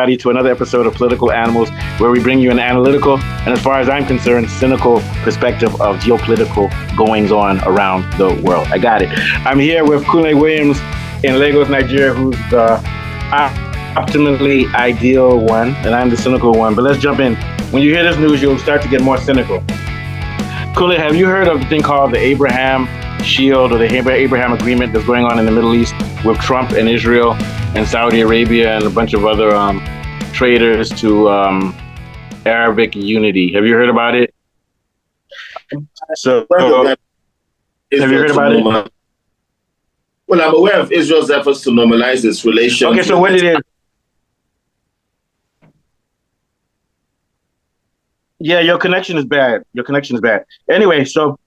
to another episode of Political Animals, where we bring you an analytical and, as far as I'm concerned, cynical perspective of geopolitical goings on around the world. I got it. I'm here with Kunle Williams in Lagos, Nigeria, who's the optimally ideal one, and I'm the cynical one. But let's jump in. When you hear this news, you'll start to get more cynical. Kunle, have you heard of the thing called the Abraham Shield or the Abraham Agreement that's going on in the Middle East with Trump and Israel and Saudi Arabia and a bunch of other traitors to Arabic unity? Have you heard about it? So, have you heard about it? Well, I'm aware of Israel's efforts to normalize its relations. Okay, so what it is? Yeah, your connection is bad. Anyway, so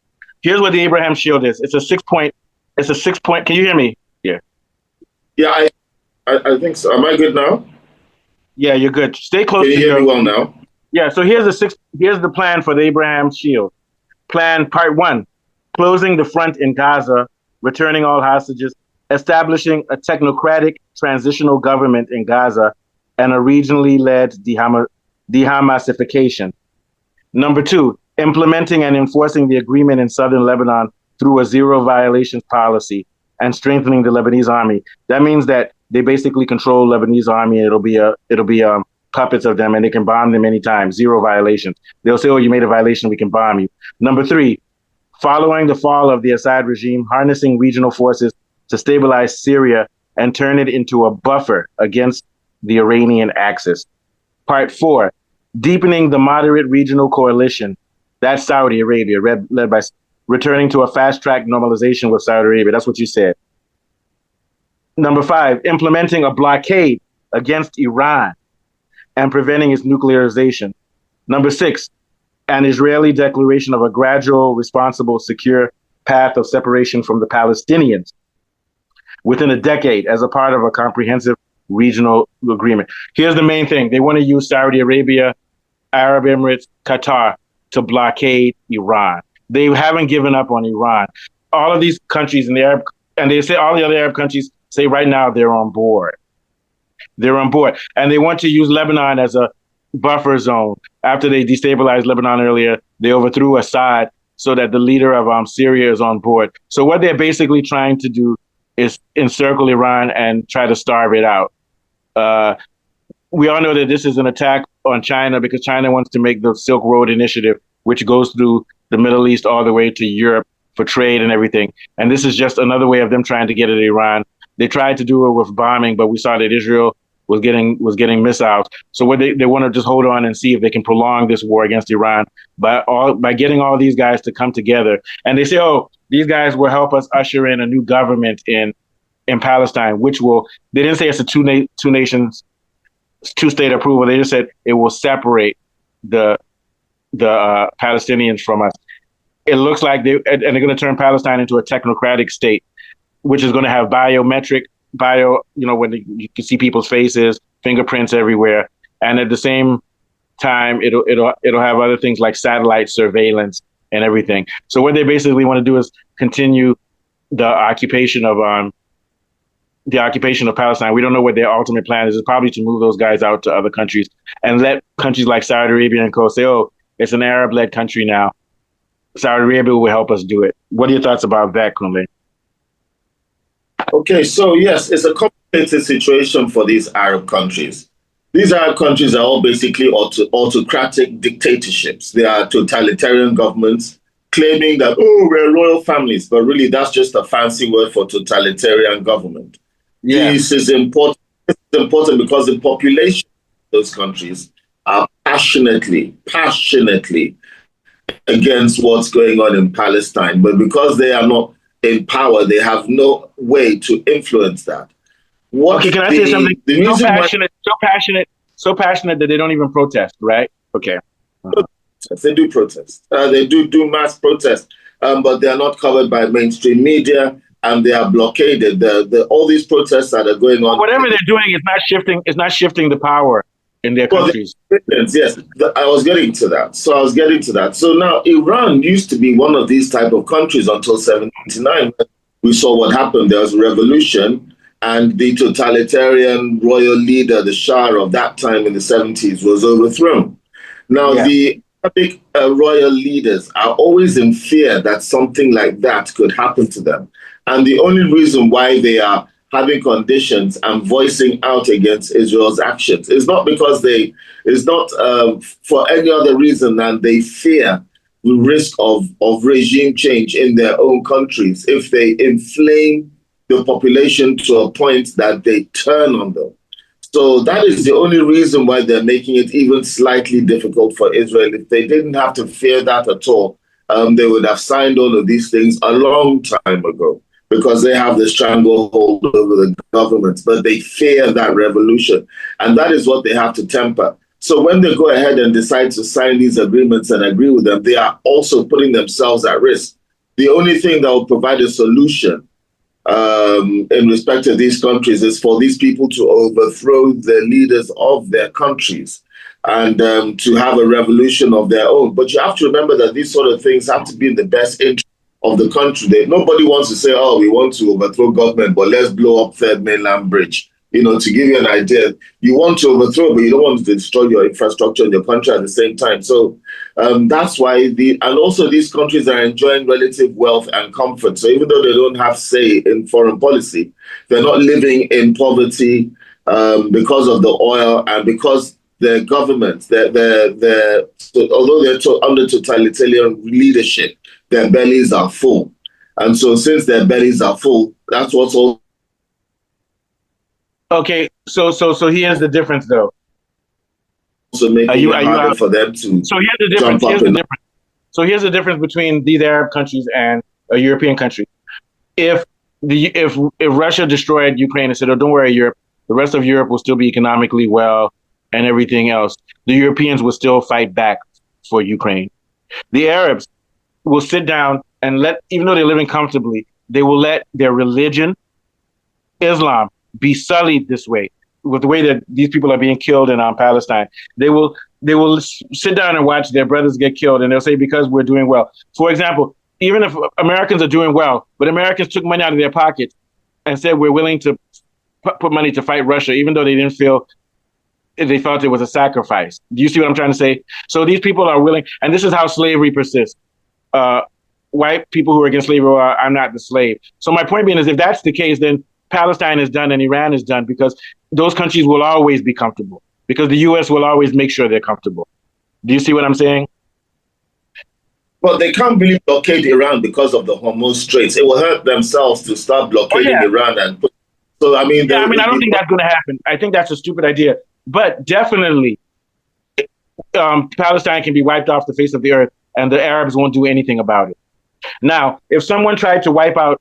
here's what the Abraham Shield is. It's a 6 point. Can you hear me? Yeah. Yeah, I think so. Am I good now? Yeah, you're good. Stay close. Can you hear me well now? Yeah. So here's the plan for the Abraham Shield. Plan part 1: closing the front in Gaza, returning all hostages, establishing a technocratic transitional government in Gaza, and a regionally led de-Hamasification. Number 2: implementing and enforcing the agreement in southern Lebanon through a zero violations policy and strengthening the Lebanese army. That means that they basically control Lebanese army. It'll be puppets of them, and they can bomb them anytime. Zero violations. They'll say, "Oh, you made a violation, we can bomb you." Number 3: following the fall of the Assad regime, harnessing regional forces to stabilize Syria and turn it into a buffer against the Iranian axis. Part 4: deepening the moderate regional coalition. That's Saudi Arabia, led by returning to a fast-track normalization with Saudi Arabia. That's what you said. Number 5: implementing a blockade against Iran and preventing its nuclearization. Number 6: an Israeli declaration of a gradual, responsible, secure path of separation from the Palestinians within a decade as a part of a comprehensive regional agreement. Here's the main thing. They want to use Saudi Arabia, Arab Emirates, Qatar to blockade Iran. They haven't given up on Iran. All of these countries in the Arab, and they say all the other Arab countries say right now they're on board. They're on board. And they want to use Lebanon as a buffer zone. After they destabilized Lebanon earlier, they overthrew Assad so that the leader of Syria is on board. So what they're basically trying to do is encircle Iran and try to starve it out. We all know that this is an attack on China because China wants to make the Silk Road Initiative, which goes through the Middle East all the way to Europe for trade and everything. And this is just another way of them trying to get at Iran. They tried to do it with bombing, but we saw that Israel was getting missiles. So what they want to just hold on and see if they can prolong this war against Iran by getting all these guys to come together. And they say, oh, these guys will help us usher in a new government in Palestine, which they didn't say it's a two-state approval. They just said it will separate the Palestinians from us. It looks like they're going to turn Palestine into a technocratic state, which is going to have when you can see people's faces, fingerprints everywhere, and at the same time, it'll have other things like satellite surveillance and everything. So what they basically want to do is continue the occupation of Palestine. We don't know what their ultimate plan is. It's probably to move those guys out to other countries and let countries like Saudi Arabia and co say, "Oh, it's an Arab-led country now. Saudi Arabia will help us do it." What are your thoughts about that, Kunle? Okay, so yes, it's a complicated situation for these Arab countries. These Arab countries are all basically autocratic dictatorships. They are totalitarian governments claiming that, oh, we're royal families, but really that's just a fancy word for totalitarian government. Yeah. This is important. It's important because the population of those countries are passionately against what's going on in Palestine. But because they are not in power, they have no way to influence that. Okay, can I say something? So passionate that they don't even protest, right? Okay. They do protest. They do mass protest, but they are not covered by mainstream media, and they are blockaded. All these protests that are going on. Whatever they're doing is not shifting the power in their countries. Yes, I was getting to that. So now Iran used to be one of these type of countries until 1979. We saw what happened. There was a revolution, and the totalitarian royal leader, the Shah of that time in the 70s, was overthrown. Now, the Arabic royal leaders are always in fear that something like that could happen to them. And the only reason why they are having conditions and voicing out against Israel's actions is not because it's not for any other reason than they fear the risk of regime change in their own countries if they inflame the population to a point that they turn on them. So that is the only reason why they're making it even slightly difficult for Israel. If they didn't have to fear that at all, they would have signed all of these things a long time ago because they have the stranglehold over the government, but they fear that revolution. And that is what they have to temper. So when they go ahead and decide to sign these agreements and agree with them, they are also putting themselves at risk. The only thing that will provide a solution in respect of these countries is for these people to overthrow the leaders of their countries and to have a revolution of their own. But you have to remember that these sort of things have to be in the best interest of the country. Nobody wants to say, oh, we want to overthrow government, but let's blow up Third Mainland Bridge. You know, to give you an idea, you want to overthrow, but you don't want to destroy your infrastructure in your country at the same time. So that's why and also these countries are enjoying relative wealth and comfort. So even though they don't have say in foreign policy, they're not living in poverty because of the oil and because their governments, although they're under totalitarian leadership, their bellies are full. And so since their bellies are full, that's what's all. Okay, so here's the difference, though. So making it harder for them to. So here's the difference. So here's the difference between these Arab countries and a European country. If Russia destroyed Ukraine and said, "Oh, don't worry, Europe, the rest of Europe will still be economically well and everything else," the Europeans will still fight back for Ukraine. The Arabs will sit down and even though they're living comfortably, they will let their religion, Islam, be sullied this way, with the way that these people are being killed in Palestine. They will sit down and watch their brothers get killed, and they'll say, because we're doing well. For example, even if Americans are doing well, but Americans took money out of their pockets and said we're willing to put money to fight Russia, even though they felt it was a sacrifice. Do you see what I'm trying to say? So these people are willing, and this is how slavery persists. White people who are against slavery are, I'm not the slave. So my point being is, if that's the case, then Palestine is done and Iran is done, because those countries will always be comfortable, because the U.S. will always make sure they're comfortable. Do you see what I'm saying? But they can't really blockade Iran because of the Hormuz Straits. It will hurt themselves to start blockading Iran. So, I mean, I don't think that's going to happen. I think that's a stupid idea. But definitely, Palestine can be wiped off the face of the earth, and the Arabs won't do anything about it. Now, if someone tried to wipe out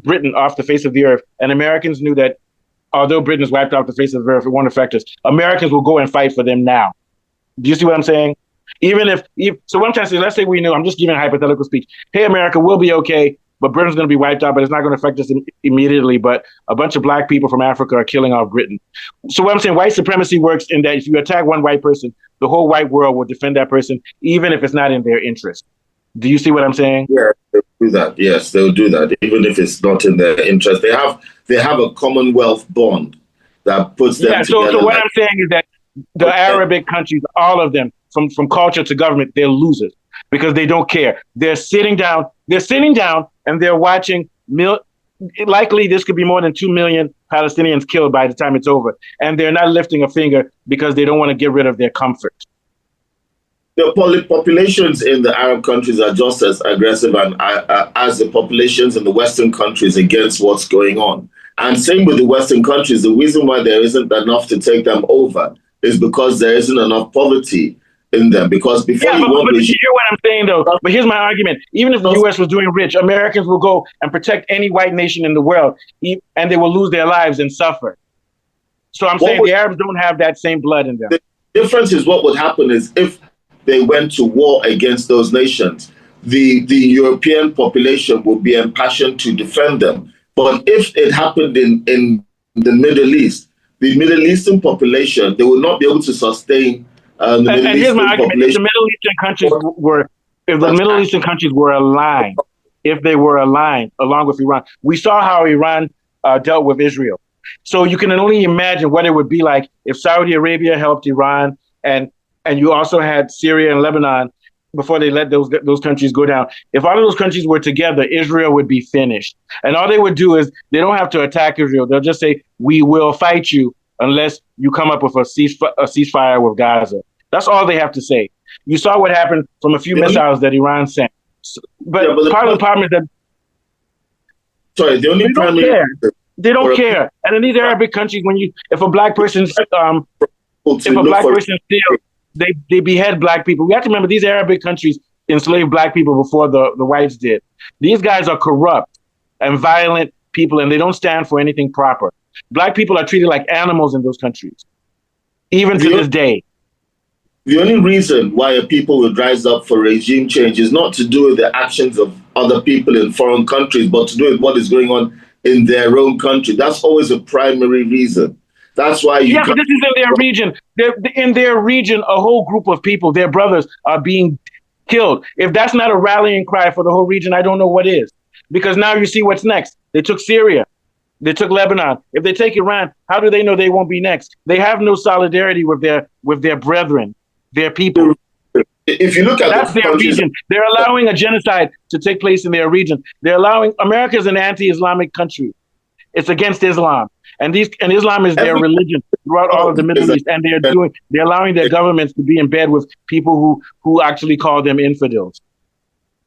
Britain off the face of the earth, and Americans knew that although Britain is wiped off the face of the earth, it won't affect us, Americans will go and fight for them now. Do you see what I'm saying? So what I'm trying to say, let's say we knew, I'm just giving a hypothetical speech. Hey, America, we'll be okay, but Britain's going to be wiped out, but it's not going to affect us immediately. But a bunch of black people from Africa are killing off Britain. So what I'm saying, white supremacy works in that if you attack one white person, the whole white world will defend that person, even if it's not in their interest. Do you see what I'm saying? Yeah, they'll do that. Yes, they'll do that, even if it's not in their interest. They have a Commonwealth bond that puts them together. So what I'm saying is that the Arabic countries, all of them, from culture to government, they're losers because they don't care. They're sitting down and they're watching. Likely, this could be more than 2 million Palestinians killed by the time it's over, and they're not lifting a finger because they don't want to get rid of their comfort. The populations in the Arab countries are just as aggressive as the populations in the Western countries against what's going on. And same with the Western countries. The reason why there isn't enough to take them over is because there isn't enough poverty in them. Because before but you hear what I'm saying, though. But here's my argument. Even if the U.S. was doing rich, Americans will go and protect any white nation in the world, and they will lose their lives and suffer. So I'm saying the Arabs don't have that same blood in them. The difference is what would happen is if they went to war against those nations, the European population would be impassioned to defend them. But if it happened in the Middle East, the Middle Eastern population, they would not be able to sustain the Middle Eastern here's my argument. population. If the Middle Eastern countries were aligned, if they were aligned along with Iran, we saw how Iran dealt with Israel. So you can only imagine what it would be like if Saudi Arabia helped Iran, and you also had Syria and Lebanon before they let those countries go down. If all of those countries were together, Israel would be finished. And all they would do is they don't have to attack Israel. They'll just say, we will fight you unless you come up with a ceasefire with Gaza. That's all they have to say. You saw what happened from a few missiles that Iran sent. But part of the problem is that the only care. They don't care. And in these Arabic countries, if a black person steals, they behead black people. We have to remember these Arabic countries enslaved black people before the whites did. These guys are corrupt and violent people, and they don't stand for anything proper. Black people are treated like animals in those countries, even to this day. The only reason why a people would rise up for regime change is not to do with the actions of other people in foreign countries, but to do with what is going on in their own country. That's always a primary reason. That's why you. Yeah, but this is in their region. In their region, a whole group of people, their brothers, are being killed. If that's not a rallying cry for the whole region, I don't know what is. Because now you see what's next. They took Syria. They took Lebanon. If they take Iran, how do they know they won't be next? They have no solidarity with their brethren, their people. If you look at that's their region. They're allowing a genocide to take place in their region. They're allowing. America is an anti-Islamic country. It's against Islam. And Islam is their religion throughout all of the Middle East, and they're allowing their governments to be in bed with people who actually call them infidels.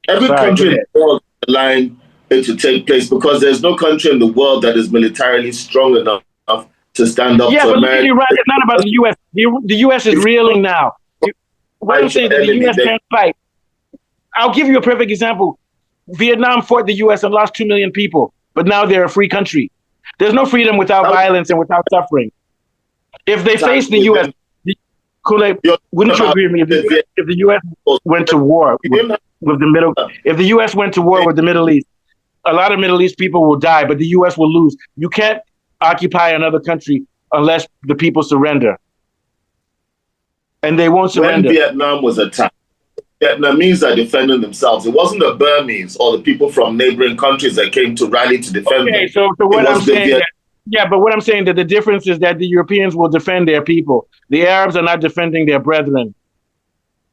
Every country in the world is allowing it to take place because there's no country in the world that is militarily strong enough to stand up to America. Yeah, but Iran, it's not about the U.S. The U.S. is reeling now. What I'm saying that the U.S. can't fight. I'll give you a perfect example. Vietnam fought the U.S. and lost 2 million people, but now they're a free country. There's no freedom without violence and without suffering. If they face the U.S., wouldn't you agree with me? If the U.S. went to war with the Middle East, a lot of Middle East people will die, but the U.S. will lose. You can't occupy another country unless the people surrender, and they won't surrender. When Vietnam was attacked, Vietnamese are defending themselves. It wasn't the Burmese or the people from neighboring countries that came to rally to defend them. So what I'm saying, but what I'm saying that the difference is that the Europeans will defend their people. The Arabs are not defending their brethren,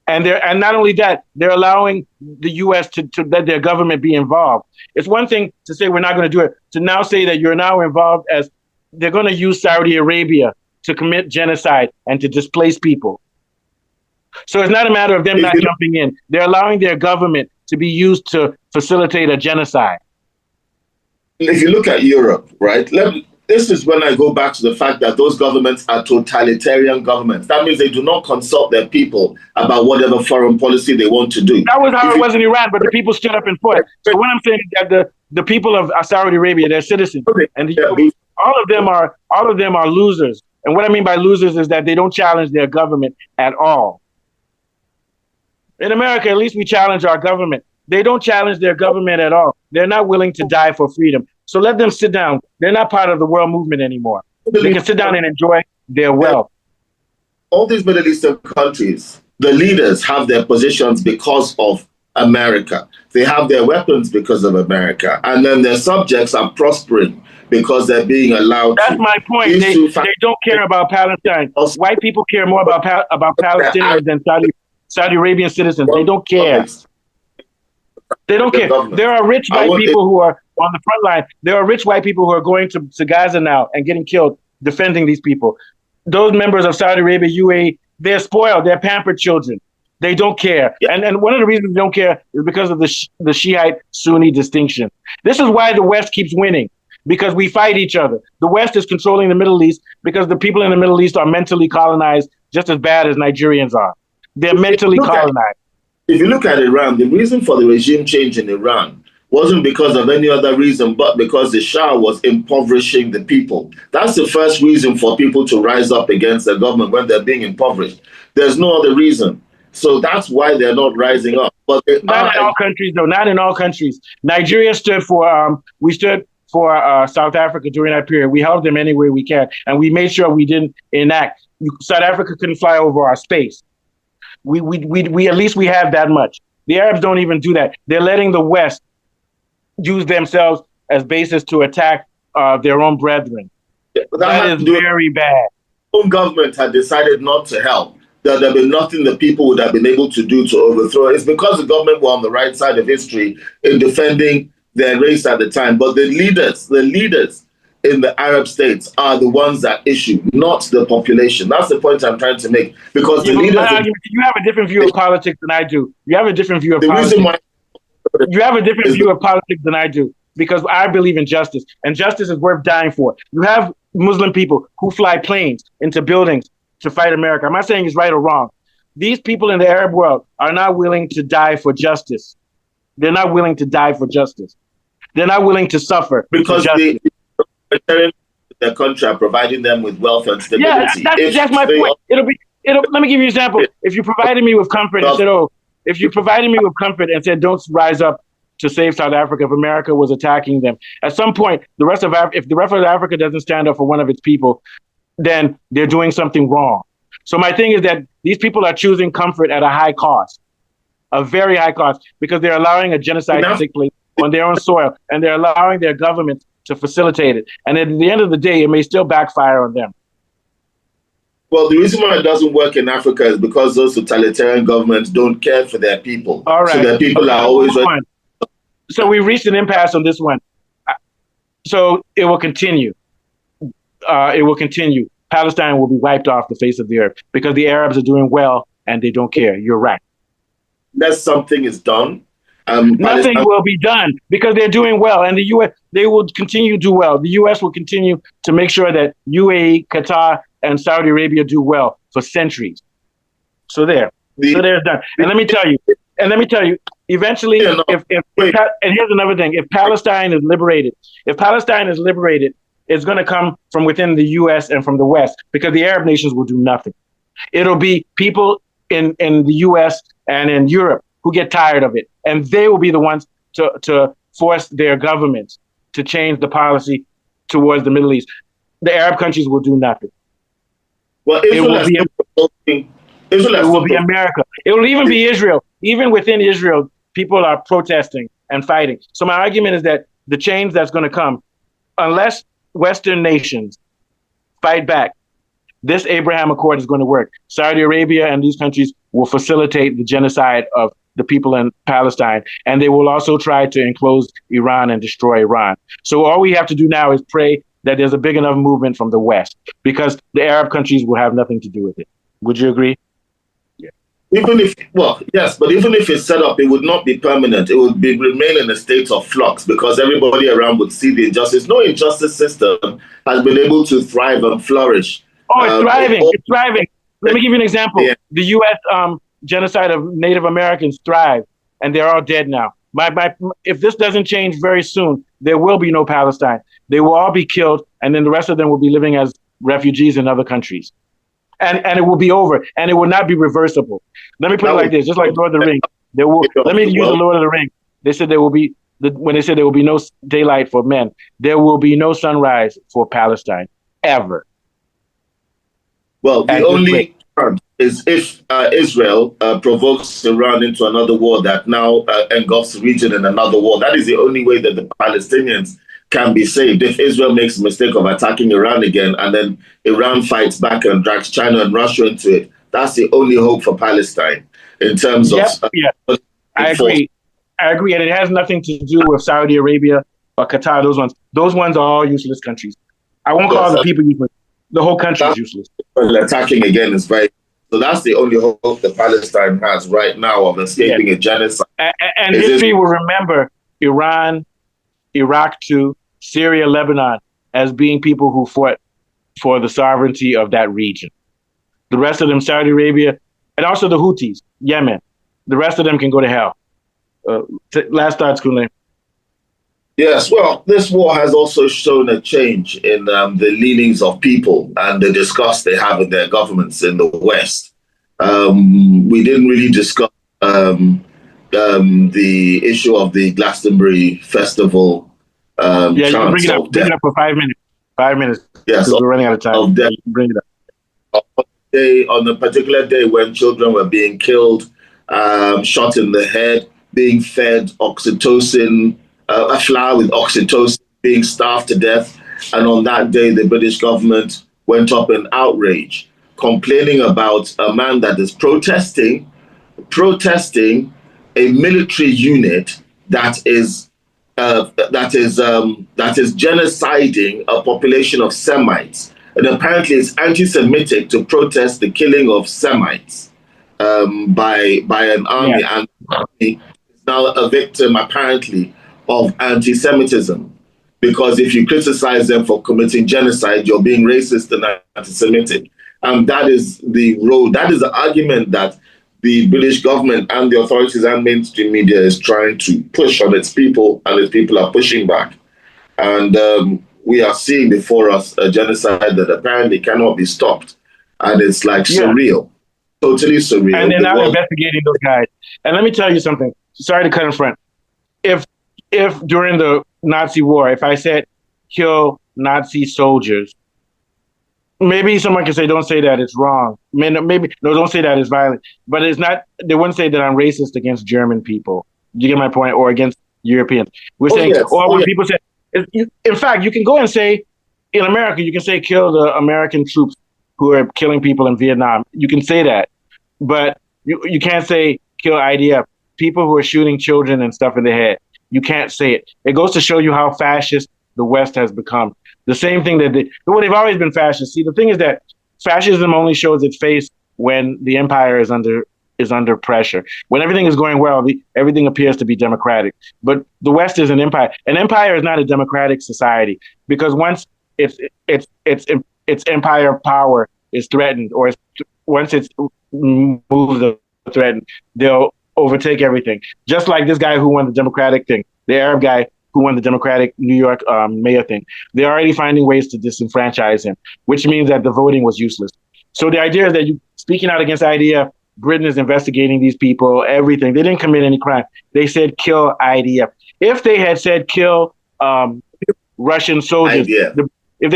and not only that, they're allowing the U.S. to let their government be involved. It's one thing to say we're not going to do it. To now say that you're now involved as they're going to use Saudi Arabia to commit genocide and to displace people. So it's not a matter of them not jumping in. They're allowing their government to be used to facilitate a genocide. If you look at Europe, right, this is when I go back to the fact that those governments are totalitarian governments. That means they do not consult their people about whatever foreign policy they want to do. That was how it was in Iran, but the people stood up and fought. So what I'm saying is that the people of Saudi Arabia, they're citizens, and all of them are losers. And what I mean by losers is that they don't challenge their government at all. In America, at least we challenge our government. They don't challenge their government at all. They're not willing to die for freedom. So let them sit down. They're not part of the world movement anymore. They can sit down and enjoy their wealth. All these Middle Eastern countries, the leaders have their positions because of America. They have their weapons because of America. And then their subjects are prospering because they're being allowed to. That's my point. They don't care about Palestine. White people care more about Palestinians than Saudi Arabian citizens. They don't care. They don't care. There are rich white people who are on the front line. There are rich white people who are going to Gaza now and getting killed defending these people. Those members of Saudi Arabia, UAE, they're spoiled. They're pampered children. They don't care. Yeah. And one of the reasons they don't care is because of the Shiite-Sunni distinction. This is why the West keeps winning, because we fight each other. The West is controlling the Middle East because the people in the Middle East are mentally colonized just as bad as Nigerians are. They're mentally colonized. If you look at Iran, the reason for the regime change in Iran wasn't because of any other reason, but because the Shah was impoverishing the people. That's the first reason for people to rise up against the government when they're being impoverished. There's no other reason. So that's why they're not rising up. But not in all countries, though. Not in all countries. Nigeria stood for, we stood for South Africa during that period. We helped them any way we can. And we made sure we didn't enact. South Africa couldn't fly over our space. We at least we have that much. The Arabs don't even do that. They're letting the West use themselves as basis to attack their own brethren. That is very bad. Own government had decided not to help, that there had been nothing the people would have been able to do to overthrow it. It's because the government were on the right side of history in defending their race at the time. But the leaders in the Arab states are the ones that issue, not the population. That's the point I'm trying to make. Because the leaders... You have a different view of politics than I do. You have a different view of politics. You have a different view of politics than I do, because I believe in justice, and justice is worth dying for. You have Muslim people who fly planes into buildings to fight America. I'm not saying it's right or wrong. These people in the Arab world are not willing to die for justice. They're not willing to die for justice. They're not willing to suffer because their country are providing them with wealth and stability. Yeah, that's my point. Let me give you an example. If you provided me with comfort and said, if you provided me with comfort and said, don't rise up to save South Africa if America was attacking them, at some point, if the rest of Africa doesn't stand up for one of its people, then they're doing something wrong. So my thing is that these people are choosing comfort at a high cost, a very high cost, because they're allowing a genocide to take place on their own soil, and they're allowing their government to facilitate it. And at the end of the day, it may still backfire on them. Well, the reason why it doesn't work in Africa is because those totalitarian governments don't care for their people. All right. So their people are always... So we reached an impasse on this one. So it will continue. It will continue. Palestine will be wiped off the face of the earth because the Arabs are doing well and they don't care. You're right. Unless something is done. Nothing will be done because they're doing well, and the U.S. they will continue to do well. The U.S. will continue to make sure that UAE, Qatar, and Saudi Arabia do well for centuries. So they're done. And let me tell you, eventually, and here's another thing: if Palestine is liberated, it's going to come from within the U.S. and from the West, because the Arab nations will do nothing. It'll be people in the U.S. and in Europe who get tired of it, and they will be the ones to force their governments to change the policy towards the Middle East. The Arab countries will do nothing. Well, it will be America. It will even be Israel. Even within Israel, people are protesting and fighting. So my argument is that the change that's going to come, unless Western nations fight back, this Abraham Accord is going to work. Saudi Arabia and these countries will facilitate the genocide of the people in Palestine, and they will also try to enclose Iran and destroy Iran. So all we have to do now is pray that there's a big enough movement from the West, because the Arab countries will have nothing to do with it. Would you agree? Yeah. Even if it's set up, it would not be permanent. It would remain in a state of flux, because everybody around would see the injustice. No injustice system has been able to thrive and flourish. Oh, it's thriving. It's thriving. Let me give you an example. Yeah. The U.S. Genocide of Native Americans thrived, and they're all dead now. If this doesn't change very soon, there will be no Palestine. They will all be killed, and then the rest of them will be living as refugees in other countries. And it will be over, and it will not be reversible. Let me put it like this, just like Lord of the Rings. Let me use the Lord of the Rings. They said there will be, when they said there will be no daylight for men, there will be no sunrise for Palestine, ever. Well, the only is if Israel provokes Iran into another war that now engulfs the region in another war. That is the only way that the Palestinians can be saved. If Israel makes the mistake of attacking Iran again, and then Iran fights back and drags China and Russia into it, that's the only hope for Palestine in terms of... I agree. And it has nothing to do with Saudi Arabia or Qatar, those ones. Those ones are all useless countries. I won't call the people useless. The whole country is useless. Attacking again is very... So that's the only hope that Palestine has right now of escaping a genocide. And history will remember Iran, Iraq too, Syria, Lebanon, as being people who fought for the sovereignty of that region. The rest of them, Saudi Arabia, and also the Houthis, Yemen. The rest of them can go to hell. Last thoughts, Kunle. Yes, well, this war has also shown a change in the leanings of people and the disgust they have in their governments in the West. We didn't really discuss the issue of the Glastonbury Festival. You can bring it up. Bring it up for 5 minutes. 5 minutes. Yes, we're running out of time. Bring it up. On a particular day when children were being killed, shot in the head, being fed oxytocin, a flower with oxytocin, being starved to death. And on that day, the British government went up in outrage, complaining about a man that is protesting a military unit that is genociding a population of Semites. And apparently it's anti-Semitic to protest the killing of Semites by an army. Yeah. And the army is now a victim, apparently, of anti-Semitism. Because if you criticize them for committing genocide, you're being racist and anti-Semitic. And that is the road, that is the argument that the British government and the authorities and mainstream media is trying to push on its people, and its people are pushing back. And we are seeing before us a genocide that apparently cannot be stopped. And it's like surreal, totally surreal. And they're now investigating those guys. And let me tell you something. Sorry to cut in front. If during the Nazi war, if I said kill Nazi soldiers, maybe someone can say, don't say that, it's wrong. Maybe, no, don't say that, it's violent. But it's not, they wouldn't say that I'm racist against German people. Do you get my point? Or against Europeans. We're saying, when people say, in fact, you can go and say, in America, you can say kill the American troops who are killing people in Vietnam. You can say that. But you can't say kill IDF, people who are shooting children and stuff in the head. You can't say it. It goes to show you how fascist the West has become. The same thing that they've always been fascist. See, the thing is that fascism only shows its face when the empire is under pressure. When everything is going well, everything appears to be democratic. But the West is an empire. An empire is not a democratic society, because once its empire power is threatened, or once its moves are threatened, they'll overtake everything. Just like this guy who won the Democratic thing, the Arab guy who won the Democratic New York mayor thing. They're already finding ways to disenfranchise him, which means that the voting was useless. So the idea is that you speaking out against the idea, Britain is investigating these people, everything. They didn't commit any crime. They said kill IDF. If they had said kill Russian soldiers, what if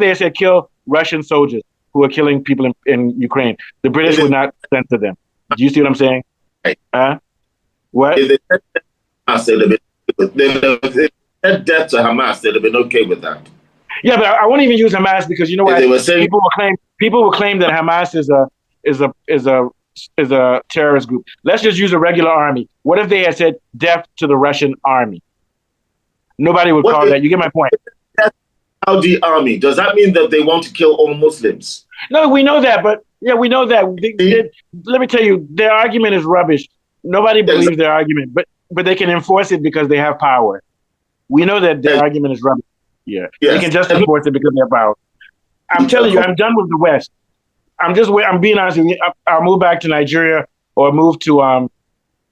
they had said kill Russian soldiers who are killing people in Ukraine? The British would not censor them. Do you see what I'm saying? What? If they said death to Hamas, they'd have been okay with that. Yeah, but I won't even use Hamas, because you know what? People will claim that Hamas is a terrorist group. Let's just use a regular army. What if they had said death to the Russian army? Nobody would call that. You get my point. Saudi army. Does that mean that they want to kill all Muslims? No, we know that, but we know that. Let me tell you, their argument is rubbish. Nobody believes their argument, but they can enforce it because they have power. We know that their argument is rubbish. Yeah, they can just enforce it because they have power. I'm telling you, I'm done with the West. I'm being honest with you. I'll move back to Nigeria or move to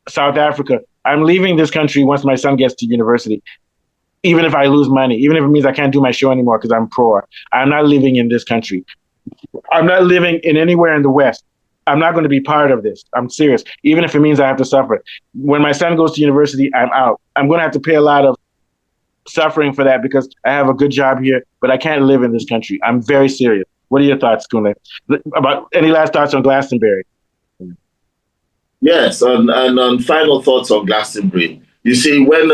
South Africa. I'm leaving this country once my son gets to university. Even if I lose money, even if it means I can't do my show anymore because I'm poor, I'm not living in this country. I'm not living in anywhere in the West. I'm not going to be part of this. I'm serious. Even if it means I have to suffer. When my son goes to university, I'm out. I'm going to have to pay a lot of suffering for that because I have a good job here, but I can't live in this country. I'm very serious. What are your thoughts, Kunle? About any last thoughts on Glastonbury? Yes, and on final thoughts on Glastonbury. You see, when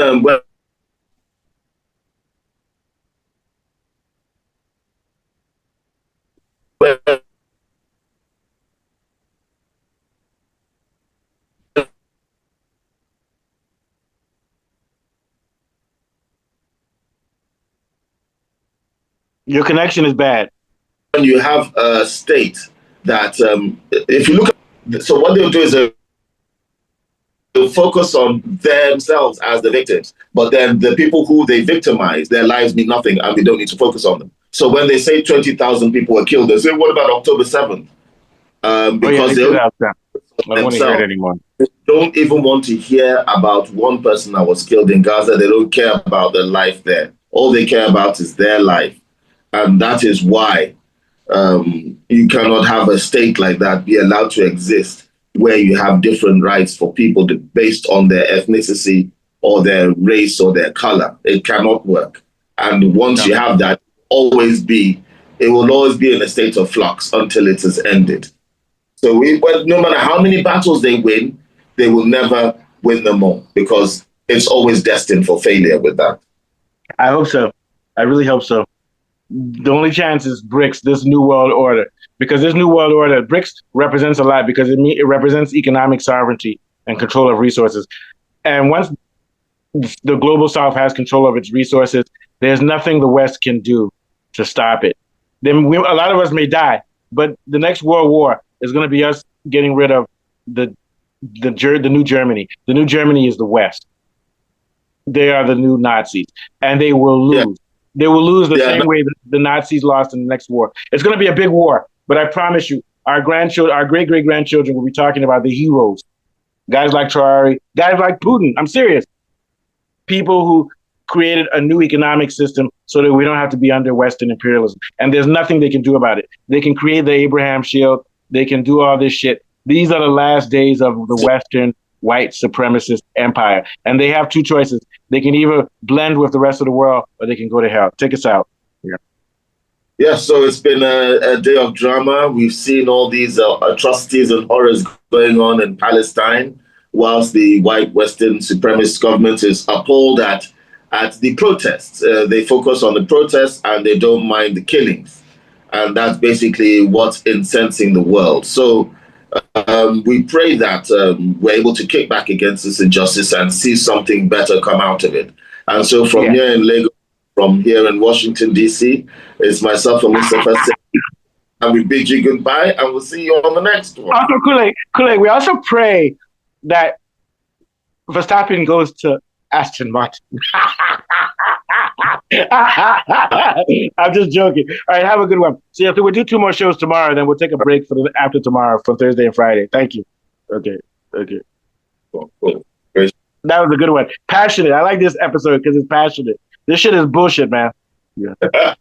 your connection is bad. When you have a state that, if you look at, so what they'll do is they'll focus on themselves as the victims, but then the people who they victimize, their lives mean nothing and we don't need to focus on them. So when they say 20,000 people were killed, they say, what about October 7th? Because they don't even want to hear about one person that was killed in Gaza. They don't care about their life there. All they care about is their life. And that is why you cannot have a state like that be allowed to exist where you have different rights for people based on their ethnicity or their race or their color. It cannot work. And once you have that, it will always be in a state of flux until it is ended. So no matter how many battles they win, they will never win them all because it's always destined for failure with that. I hope so. I really hope so. The only chance is BRICS, this new world order, because this new world order, BRICS represents a lot because it represents economic sovereignty and control of resources. And once the global South has control of its resources, there's nothing the West can do to stop it. Then a lot of us may die, but the next world war is going to be us getting rid of the new Germany. The new Germany is the West. They are the new Nazis, and they will lose. Yeah. They will lose the same way that the Nazis lost in the next war. It's going to be a big war, but I promise you, our grandchildren, our great-great-grandchildren will be talking about the heroes. Guys like Traore, guys like Putin. I'm serious. People who created a new economic system so that we don't have to be under Western imperialism. And there's nothing they can do about it. They can create the Abraham Shield. They can do all this shit. These are the last days of the Western white supremacist empire. And they have two choices. They can either blend with the rest of the world or they can go to hell. Take us out. Yeah, so it's been a day of drama. We've seen all these atrocities and horrors going on in Palestine, whilst the white Western supremacist government is appalled at the protests. They focus on the protests and they don't mind the killings. And that's basically what's incensing the world. So we pray that we're able to kick back against this injustice and see something better come out of it. And so from here in Lagos, from here in Washington, D.C., it's myself and Mr. First. And we bid you goodbye, and we'll see you on the next one. Also, Kool-Aid, we also pray that Verstappen goes to Aston Martin. I'm just joking. All right, have a good one. See, we'll do 2 more shows tomorrow, then we'll take a break for after tomorrow for Thursday and Friday. Thank you. Okay. Cool. That was a good one. Passionate. I like this episode because it's passionate. This shit is bullshit, man. Yeah. Yeah.